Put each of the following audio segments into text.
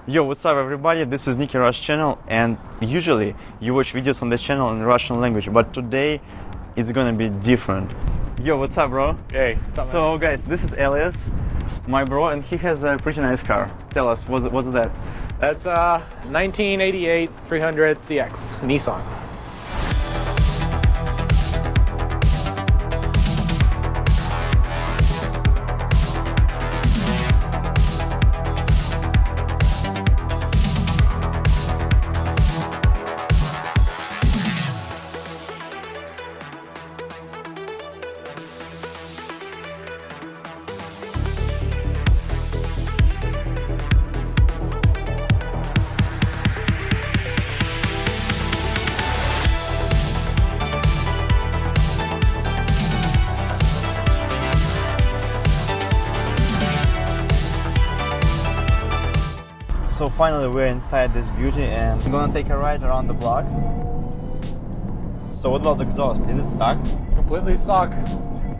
Yo, what's up everybody, this is Nicky Rush channel, and usually you watch videos on this channel in Russian language, but today it's gonna be different. Yo, what's up bro? Hey, what's up, so guys, this is Elias, my bro, and he has a pretty nice car. Tell us, what's that? That's a 1988 300 CX Nissan. So finally we're inside this beauty and we're gonna take a ride around the block. So what about the exhaust? Is it stock? Completely stock.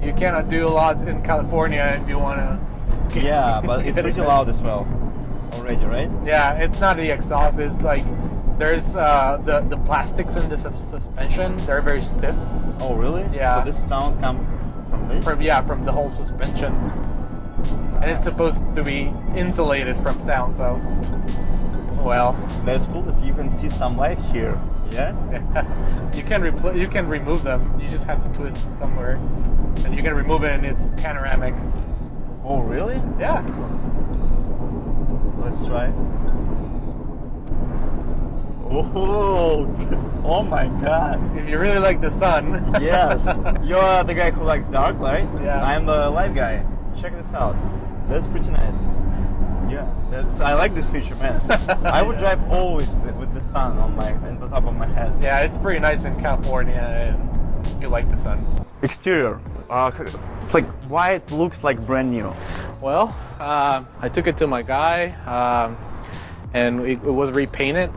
You cannot do a lot in California if you want to. Yeah, but it's pretty loud as well already, right? Yeah, it's not the exhaust. It's like there's the plastics in the suspension. They're very stiff. Oh really? Yeah. So this sound comes from this? From the whole suspension. And it's supposed to be insulated from sound, so well. That's cool that you can see some light here. Yeah? You can remove them. You just have to twist somewhere. And you can remove it and it's panoramic. Oh really? Yeah. Let's try. Oh my god. If you really like the sun. Yes. You're the guy who likes dark light. Yeah. I'm the light guy. Check this out. That's pretty nice. Yeah, I like this feature, man. I would drive always with the sun on the top of my head. Yeah, it's pretty nice in California and you like the sun. Exterior. It's like white, looks like brand new. Well, I took it to my guy and it was repainted.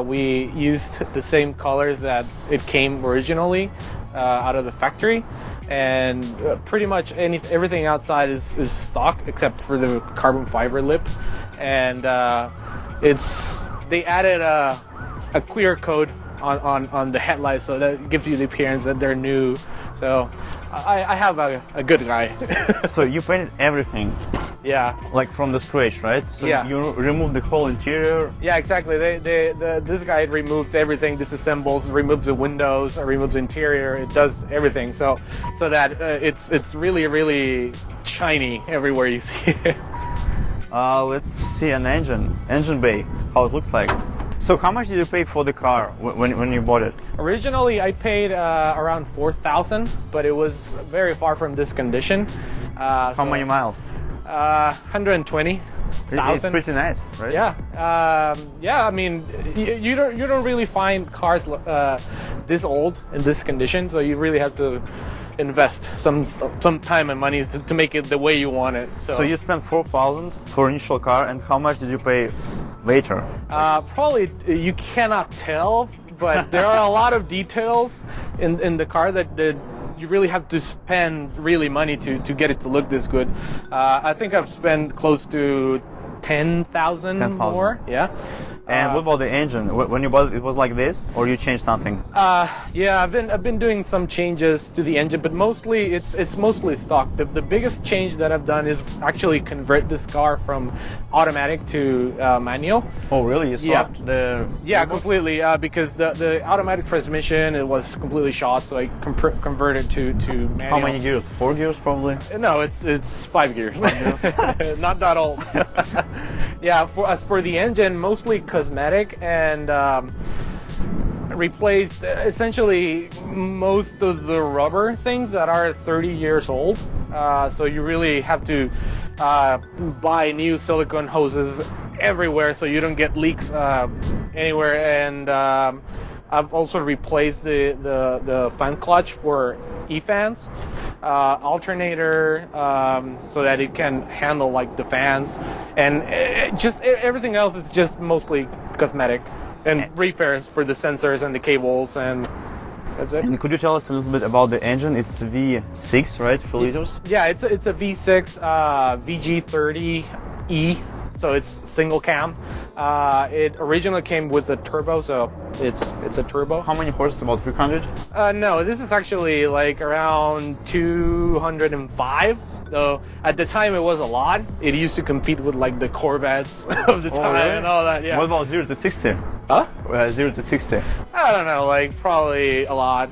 We used the same colors that it came originally out of the factory. And pretty much everything outside is stock except for the carbon fiber lip, and they added a clear coat on the headlights, so that gives you the appearance that they're new. So I have a good guy. So you painted everything? Yeah. Like from the scratch, right? So yeah. You removed the whole interior? Yeah, exactly. This guy removes everything, disassembles, removes the windows, removes the interior. It does everything, so that it's really shiny everywhere you see it. Let's see an engine bay, how it looks like. So how much did you pay for the car when you bought it? Originally, I paid around $4,000, but it was very far from this condition. How many miles? 120,000. It's pretty nice, right? Yeah, yeah. I mean, you don't really find cars this old in this condition, so you really have to invest some time and money to make it the way you want it. So you spent $4,000 for initial car, and how much did you pay later? Probably you cannot tell, but there are a lot of details in the car that you really have to spend really money to get it to look this good. I think I've spent close to 10,000 more. Yeah. And what about the engine? When you bought it, it was like this, or you changed something? Yeah, I've been doing some changes to the engine, but mostly it's mostly stock. The biggest change that I've done is actually convert this car from automatic to manual. Oh, really? You swapped the gearbox? Completely. Because the automatic transmission, it was completely shot, so I converted to manual. How many gears? 4 gears, probably? No, it's 5 gears. 5 gears. Not that old. Yeah. As for the engine, mostly cosmetic, and replaced essentially most of the rubber things that are 30 years old. So you really have to buy new silicone hoses everywhere so you don't get leaks anywhere. And I've also replaced the fan clutch for e-fans, alternator, so that it can handle like the fans, and just everything else is just mostly cosmetic and repairs for the sensors and the cables, and that's it. And could you tell us a little bit about the engine? It's V6, right? 4 liters? Yeah, it's a V6 VG30E. So it's single cam. It originally came with a turbo, so it's a turbo. How many horses? About 300? No, this is actually like around 205. So at the time it was a lot. It used to compete with like the Corvettes of the time really? and all that. Yeah. What about 0 to 60? Huh? 0 to 60. I don't know, like probably a lot.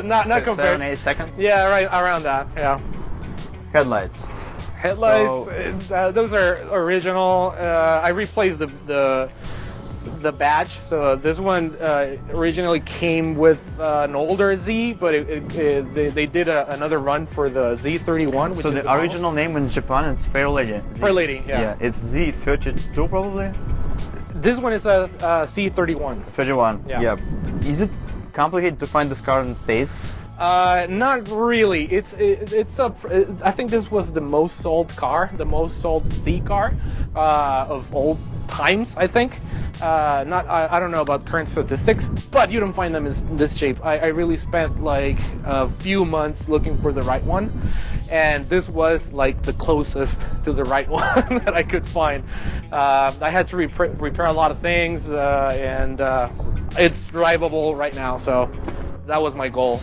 not compared. 7-8 seconds. Yeah, right around that. Yeah. Headlights. Headlights. Those are original. I replaced the badge. So this one originally came with an older Z, but they did another run for the Z31. Which So the original name in Japan is Fährledi Zi. Fährledi, yeah. Yeah, it's Z32 probably. This one is a C31. 31. Yeah. Is it complicated to find this car in the States? Not really. I think this was the most sold car, the most sold Z car of old times. I think. I don't know about current statistics, but you don't find them in this shape. I really spent like a few months looking for the right one, and this was like the closest to the right one that I could find. I had to repair a lot of things, and it's drivable right now, so that was my goal.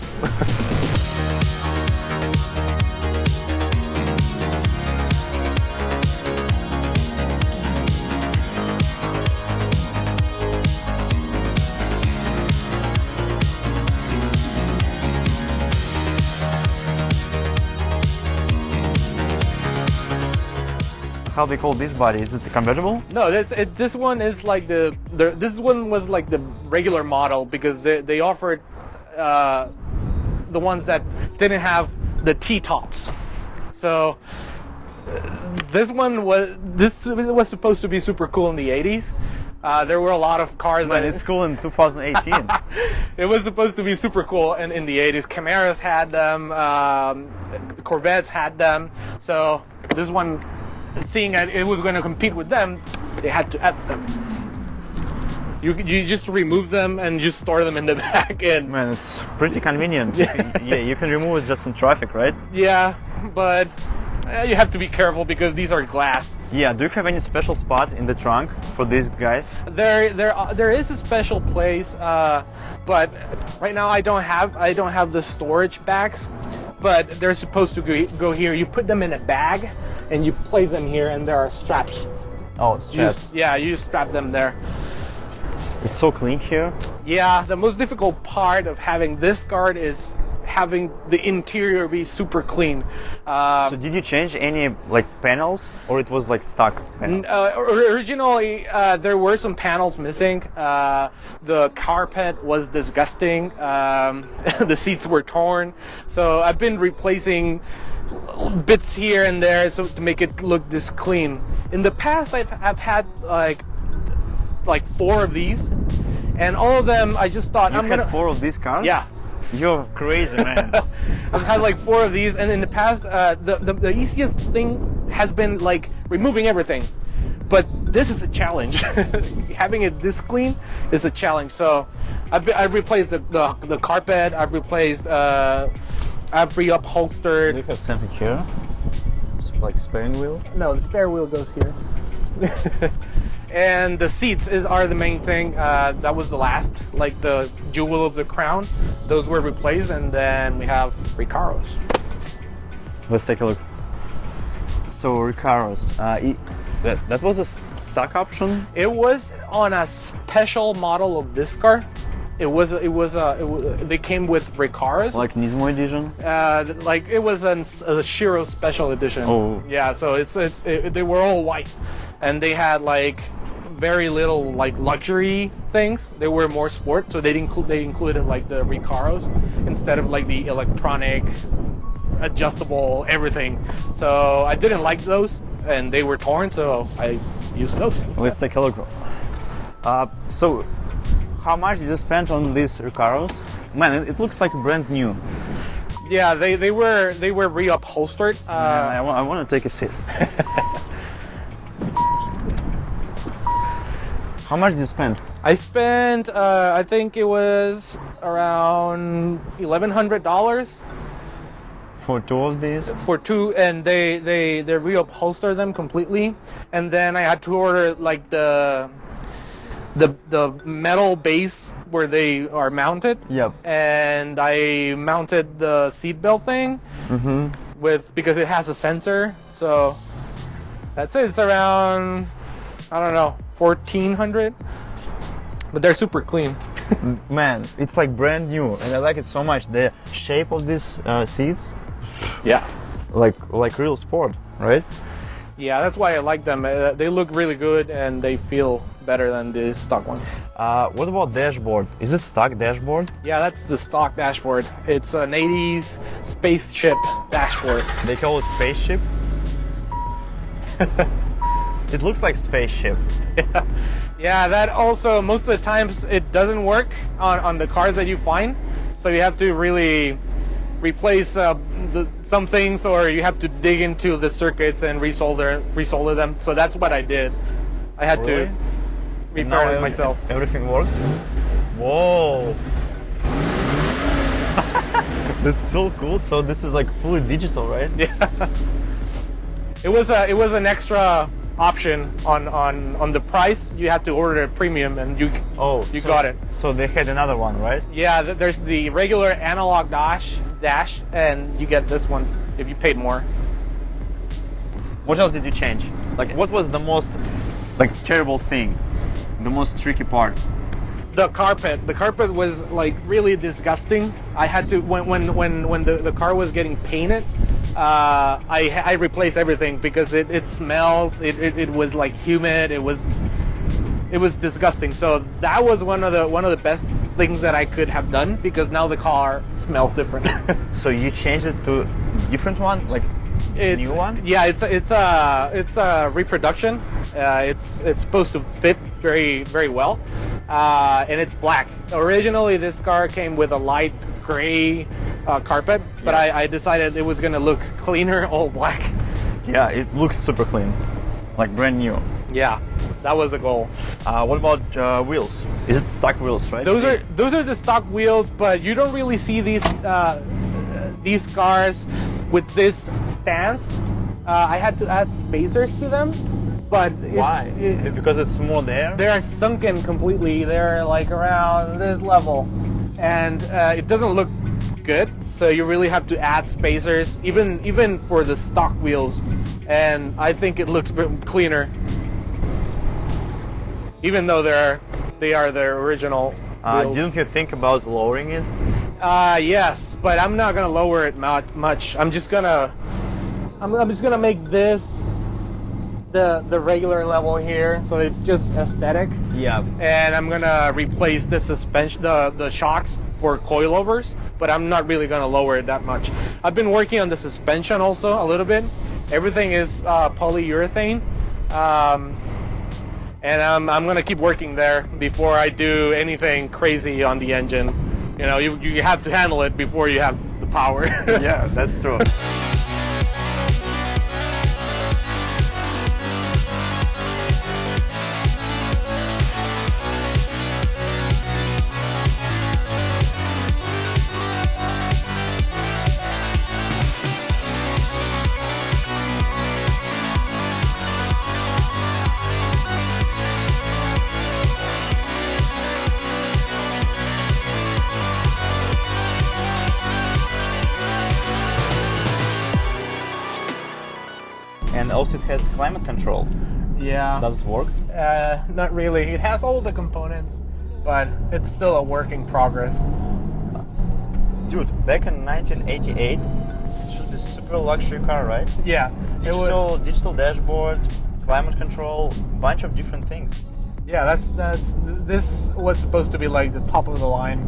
How they call this body? Is it the convertible? No, this one is like this one was like the regular model because they offered the ones that didn't have the T-tops. So this was supposed to be super cool in the 80s. There were a lot of cars Man, it's cool in 2018. It was supposed to be super cool in the 80s. Camaros had them, Corvettes had them. So this one, seeing that it was going to compete with them, they had to add them. You just remove them and just store them in the back end. Man, it's pretty convenient. Yeah, you can remove it just in traffic, right? Yeah, but you have to be careful because these are glass. Yeah, do you have any special spot in the trunk for these guys? There is a special place, but right now I don't have the storage bags, but they're supposed to go here. You put them in a bag and you place them here, and there are straps. Oh, straps. You just strap them there. It's so clean here. Yeah, the most difficult part of having this guard is having the interior be super clean. So did you change any like panels, or it was like stock panels? Originally, there were some panels missing. The carpet was disgusting. The seats were torn. So I've been replacing bits here and there so to make it look this clean. In the past, I've had like 4 of these, and all of them I just thought I'm gonna 4 of these cars? Yeah. You're crazy, man. I've had like 4 of these, and in the past the easiest thing has been like removing everything, but this is a challenge. Having it this clean is a challenge. So I've replaced the carpet. I've replaced I've reupholstered. Do you have something here? It's like steering wheel? No, the spare wheel goes here. And the seats are the main thing. That was the last, like the jewel of the crown. Those were replaced, and then we have Recaros. Let's take a look. So Recaros, that was a stock option? It was on a special model of this car. They came with Recaros. Like Nismo edition? Like it was a Shiro special edition. Oh. Yeah, so they were all white, and they had like very little like luxury things. They were more sport, so they included like the Recaros instead of like the electronic adjustable everything. So I didn't like those, and they were torn, so I used those instead. Let's take a look. So how much did you spend on these Recaros? Man, it looks like brand new. Yeah, they were reupholstered. I want to take a seat. How much did you spend? I spent, I think it was around $1,100. For two of these? For two, and they reupholster them completely, and then I had to order like the metal base where they are mounted. Yep. And I mounted the seatbelt thing because it has a sensor. So that's it. It's around, I don't know, 1,400. But they're super clean. Man, it's like brand new, and I like it so much. The shape of these seats, yeah, like real sport, right? Yeah, that's why I like them. They look really good and they feel better than the stock ones. What about dashboard? Is it stock dashboard? Yeah, that's the stock dashboard. It's an 80s spaceship dashboard. They call it spaceship? It looks like spaceship. Yeah, that also, most of the times it doesn't work on the cars that you find. So you have to really replace some things, or you have to dig into the circuits and resolder them. So that's what I did. I had to repair it myself. Everything works? Whoa! That's so cool. So this is like fully digital, right? Yeah. It was an extra option on the price. You had to order a premium, and you got it. So they had another one, right? Yeah, there's the regular analog dash, and you get this one if you paid more. What else did you change? Like, what was the most terrible thing, the most tricky part? The carpet. The carpet was like really disgusting. I had to when the car was getting painted. I replaced everything because it smells. It was like humid. It was disgusting. So that was one of the best things that I could have done, because now the car smells different. So you changed it to different one, like new one? Yeah, it's a reproduction. It's supposed to fit very very well, and it's black. Originally, this car came with a light gray carpet, but I decided it was gonna look cleaner all black. Yeah, it looks super clean, like brand new. Yeah, that was the goal. What about wheels? Is it stock wheels, right? Those are the stock wheels, but you don't really see these cars with this stance. I had to add spacers to them, but why? Because it's more there? They're sunken completely. They're like around this level, and it doesn't look good. So you really have to add spacers, even for the stock wheels, and I think it looks cleaner, even though they are their original wheels. Didn't you think about lowering it? Yes, but I'm not gonna lower it much. I'm just gonna make this the regular level here, so it's just aesthetic. Yeah. And I'm gonna replace the suspension, the shocks for coilovers, but I'm not really gonna lower it that much. I've been working on the suspension also a little bit. Everything is polyurethane, and I'm gonna keep working there before I do anything crazy on the engine. You know, you have to handle it before you have the power. Yeah, that's true. And also it has climate control. Yeah. Does it work? Not really. It has all the components, but it's still a work in progress. Dude, back in 1988, it should be super luxury car, right? Yeah. Digital dashboard, climate control, bunch of different things. Yeah, this was supposed to be like the top of the line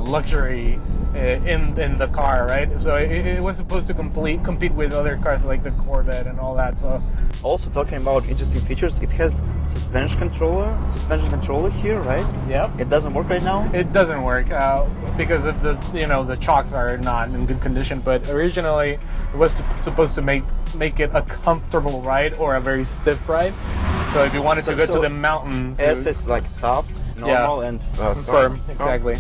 luxury in the car, right? So it was supposed to compete with other cars like the Corvette and all that. So also talking about interesting features, it has suspension controller here, right? Yep. It doesn't work right now? It doesn't work because of the chocks are not in good condition. But originally it was supposed to make it a comfortable ride or a very stiff ride. So if you wanted to go to the mountains, S is like soft, normal, and firm. Exactly.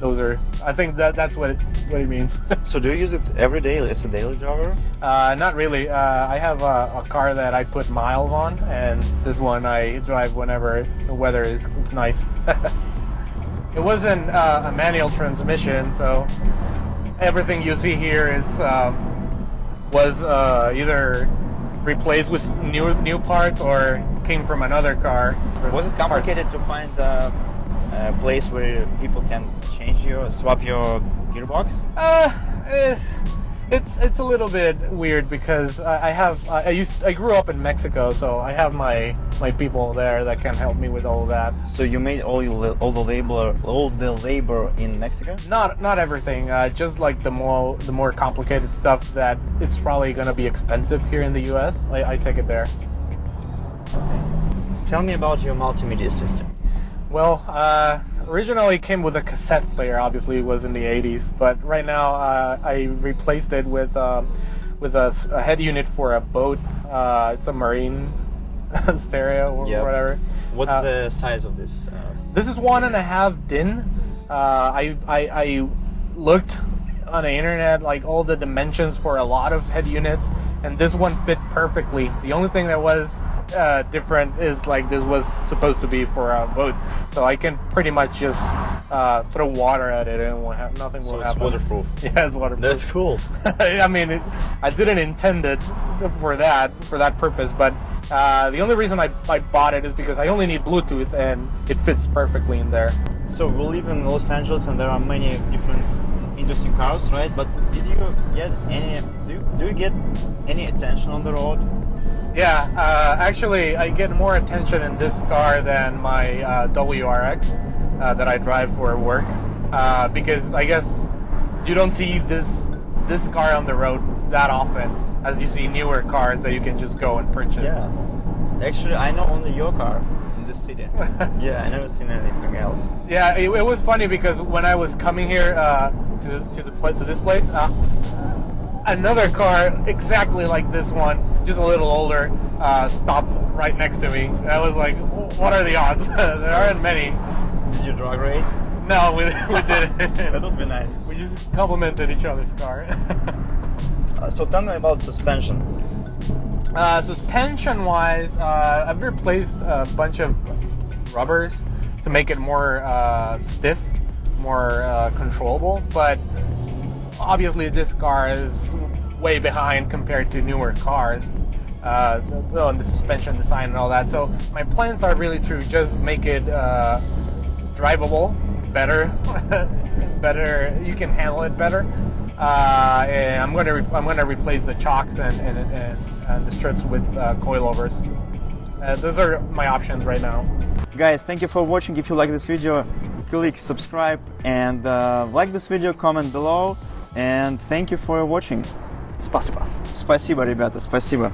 I think that's what it means. So do you use it every day as a daily driver? Not really. I have a car that I put miles on, and this one I drive whenever the weather is nice. It wasn't a manual transmission, so everything you see here was either replaced with new parts or came from another car. Was it complicated to find a place where people can swap your gearbox? It's a little bit weird because I grew up in Mexico, so I have my people there that can help me with all of that. So you made all the labor in Mexico? Not everything, just like the more complicated stuff that it's probably gonna be expensive here in the US. I take it there. Tell me about your multimedia system. Well, originally it came with a cassette player. Obviously, it was in the 80s, but right now I replaced it with a head unit for a boat. It's a marine stereo or whatever. What's the size of this? This is 1.5 DIN. I looked on the internet, like all the dimensions for a lot of head units, and this one fit perfectly. The only thing that was different is like this was supposed to be for a boat, so I can pretty much just throw water at it and nothing will happen. So it's waterproof. Yeah, it's waterproof. That's cool. I mean, I didn't intend it for that purpose, but the only reason I bought it is because I only need Bluetooth and it fits perfectly in there. So we live in Los Angeles and there are many different interesting cars, right? But did you get any? Do you get any attention on the road? Yeah, actually, I get more attention in this car than my WRX that I drive for work, because I guess you don't see this car on the road that often as you see newer cars that you can just go and purchase. Yeah, actually, I know only your car in this city. Yeah, I never seen anything else. Yeah, it was funny because when I was coming here to this place, another car exactly like this one, just a little older, stopped right next to me. I was like, what are the odds? There aren't many. Did you drag race? No, we didn't. That would be nice. We just complimented each other's car. So tell me about suspension. Suspension-wise, I've replaced a bunch of rubbers to make it more stiff, more controllable, but obviously this car is way behind compared to newer cars on the suspension design and all that. So my plans are really to just make it drivable, better, you can handle it better. And I'm gonna replace the chocks and the struts with coilovers. Those are my options right now. Guys, thank you for watching. If you like this video, click subscribe and like this video, comment below. And thank you for watching. Спасибо. Спасибо, ребята, спасибо.